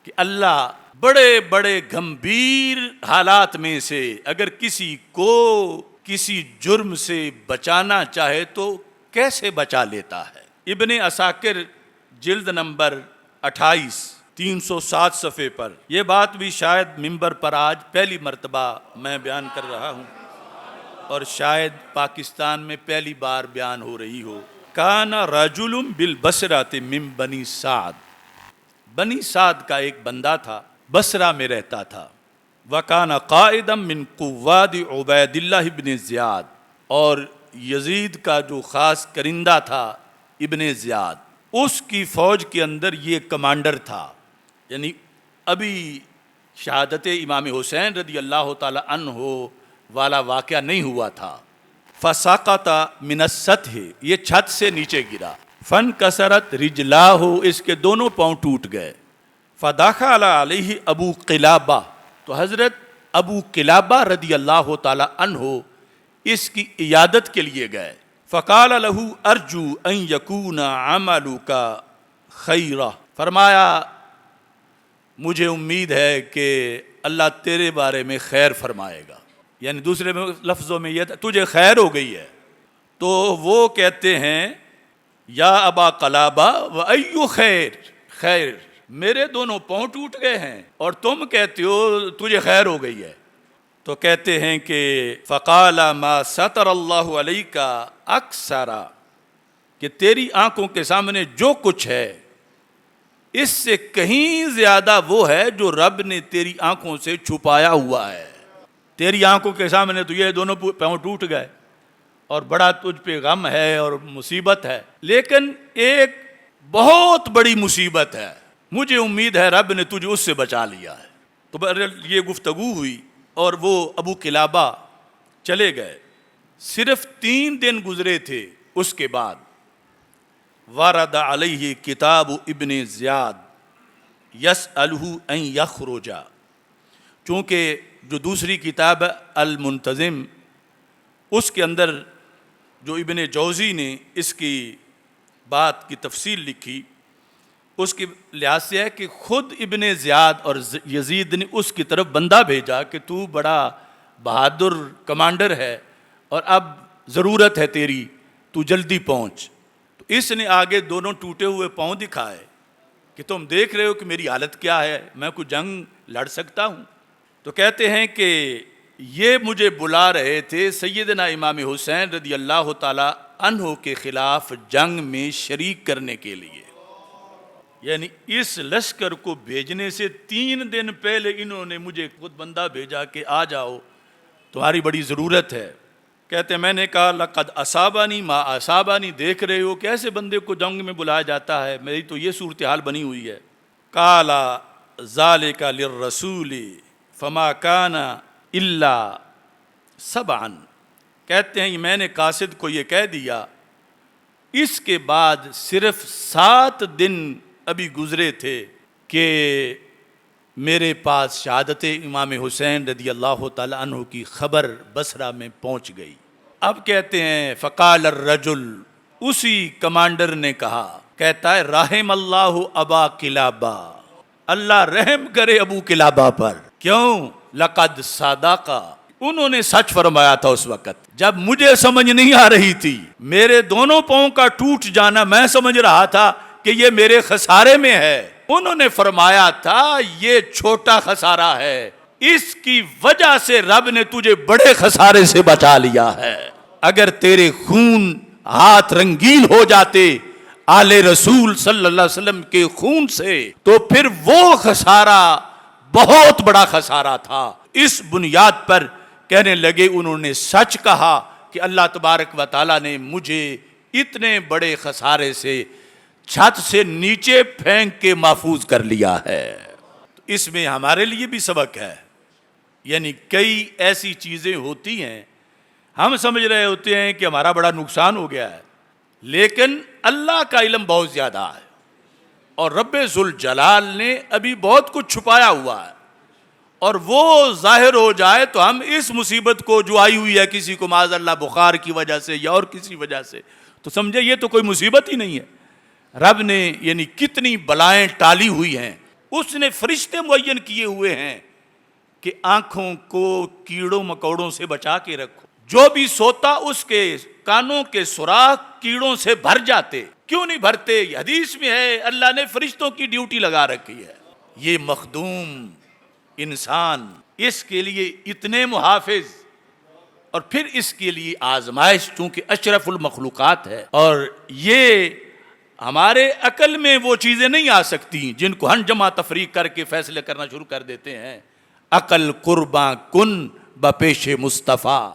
کہ اللہ بڑے بڑے گمبھیر حالات میں سے اگر کسی کو کسی جرم سے بچانا چاہے تو کیسے بچا لیتا ہے۔ ابن عساکر جلد نمبر 28 307 صفحے پر یہ بات بھی شاید ممبر پر آج پہلی مرتبہ میں بیان کر رہا ہوں اور شاید پاکستان میں پہلی بار بیان ہو رہی ہو۔ کان رجل بالبصرۃ من بنی سعد، بنی سعد کا ایک بندہ تھا، بصرہ میں رہتا تھا۔ وکان قائدا من قواد عبید اللہ ابن زیاد، اور یزید کا جو خاص کرندہ تھا ابن زیاد، اس کی فوج کے اندر یہ کمانڈر تھا۔ یعنی ابھی شہادت امام حسین رضی اللہ تعالی عنہ والا واقعہ نہیں ہوا تھا۔ فسقط من السطح، یہ چھت سے نیچے گرا۔ فانکسرت رجلاہ، اس کے دونوں پاؤں ٹوٹ گئے۔ فدخل علیہ ابو قلابہ، تو حضرت ابو قلابہ رضی اللہ تعالی عنہ اس کی عیادت کے لیے گئے۔ فقال له ارجو ان یکون عملک خیرا، فرمایا مجھے امید ہے کہ اللہ تیرے بارے میں خیر فرمائے گا، یعنی دوسرے لفظوں میں یہ تجھے خیر ہو گئی ہے۔ تو وہ کہتے ہیں یا ابا قلابہ و ایو خیر، خیر میرے دونوں پاؤں ٹوٹ گئے ہیں اور تم کہتے ہو تجھے خیر ہو گئی ہے۔ تو کہتے ہیں کہ فقال ما ستر اللہ علیک اکثر، کہ تیری آنکھوں کے سامنے جو کچھ ہے اس سے کہیں زیادہ وہ ہے جو رب نے تیری آنکھوں سے چھپایا ہوا ہے۔ تیری آنکھوں کے سامنے تو یہ دونوں پاؤں ٹوٹ گئے اور بڑا تجھ پہ غم ہے اور مصیبت ہے، لیکن ایک بہت بڑی مصیبت ہے، مجھے امید ہے رب نے تجھے اس سے بچا لیا ہے۔ تو بہرحال یہ گفتگو ہوئی اور وہ ابو قلابہ چلے گئے۔ صرف 3 دن گزرے تھے، اس کے بعد ورد علیہ کتاب ابن زیاد یسألہ ان یخرج، چونکہ جو دوسری کتاب المنتظم، اس کے اندر جو ابن جوزی نے اس کی بات کی تفصیل لکھی، اس کے لحاظ سے ہے کہ خود ابن زیاد اور یزید نے اس کی طرف بندہ بھیجا کہ تو بڑا بہادر کمانڈر ہے اور اب ضرورت ہے تیری، تو جلدی پہنچ۔ تو اس نے آگے دونوں ٹوٹے ہوئے پاؤں دکھائے کہ تم دیکھ رہے ہو کہ میری حالت کیا ہے، میں کوئی جنگ لڑ سکتا ہوں۔ تو کہتے ہیں کہ یہ مجھے بلا رہے تھے سیدنا امام حسین رضی اللہ تعالی عنہ کے خلاف جنگ میں شریک کرنے کے لیے، یعنی اس لشکر کو بھیجنے سے 3 دن پہلے انہوں نے مجھے خود بندہ بھیجا کہ آ جاؤ، تمہاری بڑی ضرورت ہے۔ کہتے ہیں میں نے کہا لقد اصابنی ما اصابنی، دیکھ رہے ہو کہ ایسے بندے کو جنگ میں بلایا جاتا ہے، میری تو یہ صورتحال بنی ہوئی ہے۔ قال ذالک للرسول فما کان الا سبعا، کہتے ہیں میں نے قاصد کو یہ کہہ دیا، اس کے بعد صرف 7 دن ابھی گزرے تھے کہ میرے پاس شہادت امام حسین رضی اللہ تعالی عنہ کی خبر بصرہ میں پہنچ گئی۔ اب کہتے ہیں فقال الرجل، اسی کمانڈر نے کہا، کہتا ہے رحم اللہ ابا قلابہ، اللہ رحم کرے ابو قلابہ پر، کیوں؟ لقد صدقا، انہوں نے سچ فرمایا تھا اس وقت جب مجھے سمجھ نہیں آ رہی تھی، میرے دونوں پاؤں کا ٹوٹ جانا میں سمجھ رہا تھا کہ یہ میرے خسارے میں ہے، انہوں نے فرمایا تھا یہ چھوٹا خسارہ ہے، اس کی وجہ سے رب نے تجھے بڑے خسارے سے بچا لیا ہے۔ اگر تیرے خون ہاتھ رنگین ہو جاتے آل رسول صلی اللہ علیہ وسلم کے خون سے تو پھر وہ خسارہ بہت بڑا خسارہ تھا۔ اس بنیاد پر کہنے لگے انہوں نے سچ کہا کہ اللہ تبارک و تعالیٰ نے مجھے اتنے بڑے خسارے سے چھت سے نیچے پھینک کے محفوظ کر لیا ہے۔ اس میں ہمارے لیے بھی سبق ہے، یعنی کئی ایسی چیزیں ہوتی ہیں ہم سمجھ رہے ہوتے ہیں کہ ہمارا بڑا نقصان ہو گیا ہے، لیکن اللہ کا علم بہت زیادہ ہے اور رب ذوالجلال نے ابھی بہت کچھ چھپایا ہوا ہے، اور وہ ظاہر ہو جائے تو ہم اس مصیبت کو جو آئی ہوئی ہے کسی کو معاذ اللہ بخار کی وجہ سے یا اور کسی وجہ سے، تو سمجھے یہ تو کوئی مصیبت ہی نہیں ہے۔ رب نے یعنی کتنی بلائیں ٹالی ہوئی ہیں، اس نے فرشتے معین کیے ہوئے ہیں کہ آنکھوں کو کیڑوں مکوڑوں سے بچا کے رکھو. جو بھی سوتا اس کے کانوں کے سوراخ کیڑوں سے بھر جاتے. کیوں نہیں بھرتے؟ حدیث میں ہے اللہ نے فرشتوں کی ڈیوٹی لگا رکھی ہے. یہ مخدوم انسان اس کے لیے اتنے محافظ، اور پھر اس کے لیے آزمائش، چونکہ اشرف المخلوقات ہے. اور یہ ہمارے عقل میں وہ چیزیں نہیں آ سکتی جن کو ہم جمع تفریق کر کے فیصلے کرنا شروع کر دیتے ہیں. عقل قرباں کن بپیش مصطفیٰ.